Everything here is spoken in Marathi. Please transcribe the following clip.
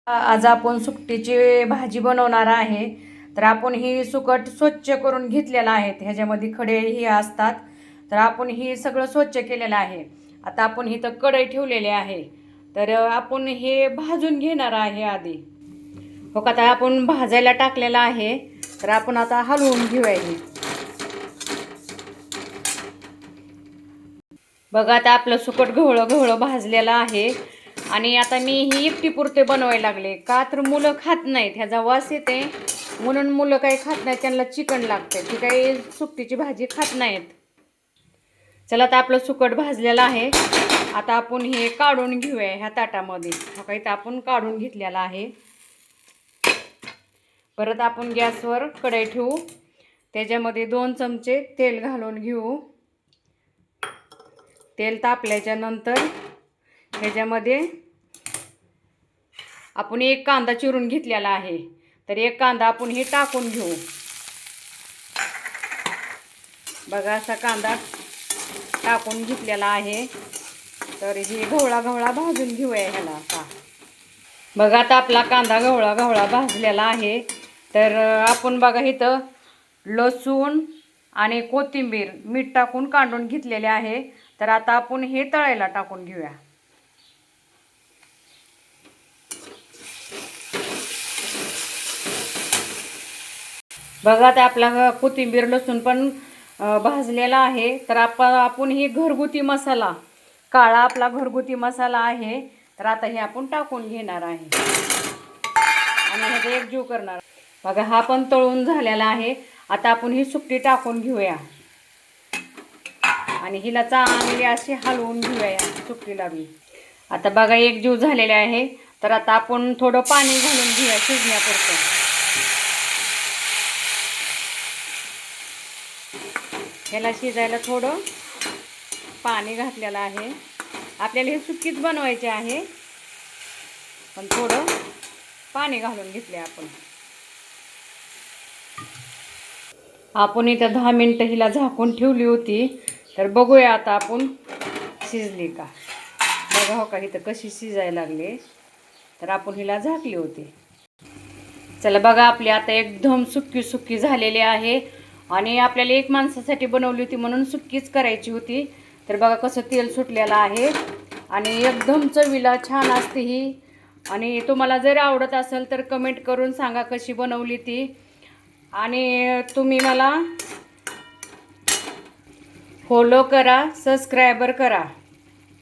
आज आपण सुकटीची भाजी बनवणार आहे. तर आपण ही सुकट स्वच्छ करून घेतलेलं आहे. ह्याच्यामध्ये खडे ही असतात. तर आपण ही सगळं स्वच्छ केलेलं आहे. आता आपण इथं कढई ठेवलेली आहे. तर आपण हे भाजून घेणार आहे आधी. हो का, आता आपण भाजायला टाकलेलं आहे. तर आपण आता हलवून घेऊया हे. बघा, आता आपलं सुकट गव्हळं गव्हळं भाजलेलं आहे. आणि आता मी ही एकटी पुरते बनवायला लागले, का तर मुलं खात नाहीत, ह्याचा वास येते म्हणून मुलं काही खात नाहीत, त्यांना चिकन लागते, ती काही सुकटीची भाजी खात नाहीत. चला, आता आपलं सुकट भाजलेलं आहे. आता आपण हे काढून घेऊया ह्या ताटामध्ये. हा इथं आपण काढून घेतलेला आहे. परत आपण गॅसवर कढई ठेवू, त्याच्यामध्ये 2 चमचे तेल घालून घेऊ. तेल तापल्याच्या नंतर ह्याच्यामध्ये आपण एक कांदा चिरून घेतलेला आहे. तर एक कांदा आपण हे टाकून घेऊ. बघा, असा कांदा टाकून घेतलेला आहे. तर हे गव्हळा गव्हळा भाजून घेऊया ह्याला आता. बघा, आता आपला कांदा गव्हळा गव्हळा भाजलेला आहे. तर आपण बघा इथं लसूण आणि कोथिंबीर मीठ टाकून काढून घेतलेले आहे. तर आता आपण हे तळायला टाकून घेऊया. बघा, आता आपला कोथिंबीर लसूण पण भाजलेला आहे. तर आपण हे घरगुती मसाला, काळा आपला घरगुती मसाला आहे. तर आता हे आपण टाकून घेणार आहे आणि ह्याचा एकजीव करणार. बघा, हा पण तळून झालेला आहे. आता आपण ही सुकटी टाकून घेऊया आणि हिला चांगली अशी हलवून घेऊया या सुकटीला बी. आता बघा, एकजीव झालेले आहे. तर आता आपण थोडं पाणी घालून घेऊया शिजण्यापुरतं. ह्याला शिजायला थोडं पाणी घातलेलं आहे. आपल्याला हे सुकीच बनवायचे आहे, पण थोडं पाणी घालून घेतले आपण इथं 10 मिनटं हिला झाकून ठेवली होती. तर बघूया आता आपण शिजली का. बघा, हो का, इथं कशी शिजायला लागली. तर आपण हिला झाकली होती. चला बघा, आपली आता एकदम सुक्की सुक्की झालेली आहे. आणि आपल्याला एक माणसासाठी बनवली होती म्हणून सुक्कीच करायची होती. तर बघा कसं तेल सुटलेलं आहे आणि एकदम चवीला छान असते ही. आणि तुम्हाला जर आवडत असेल तर कमेंट करून सांगा कशी बनवली ती. आणि तुम्ही मला फॉलो करा, सबस्क्राईबर करा.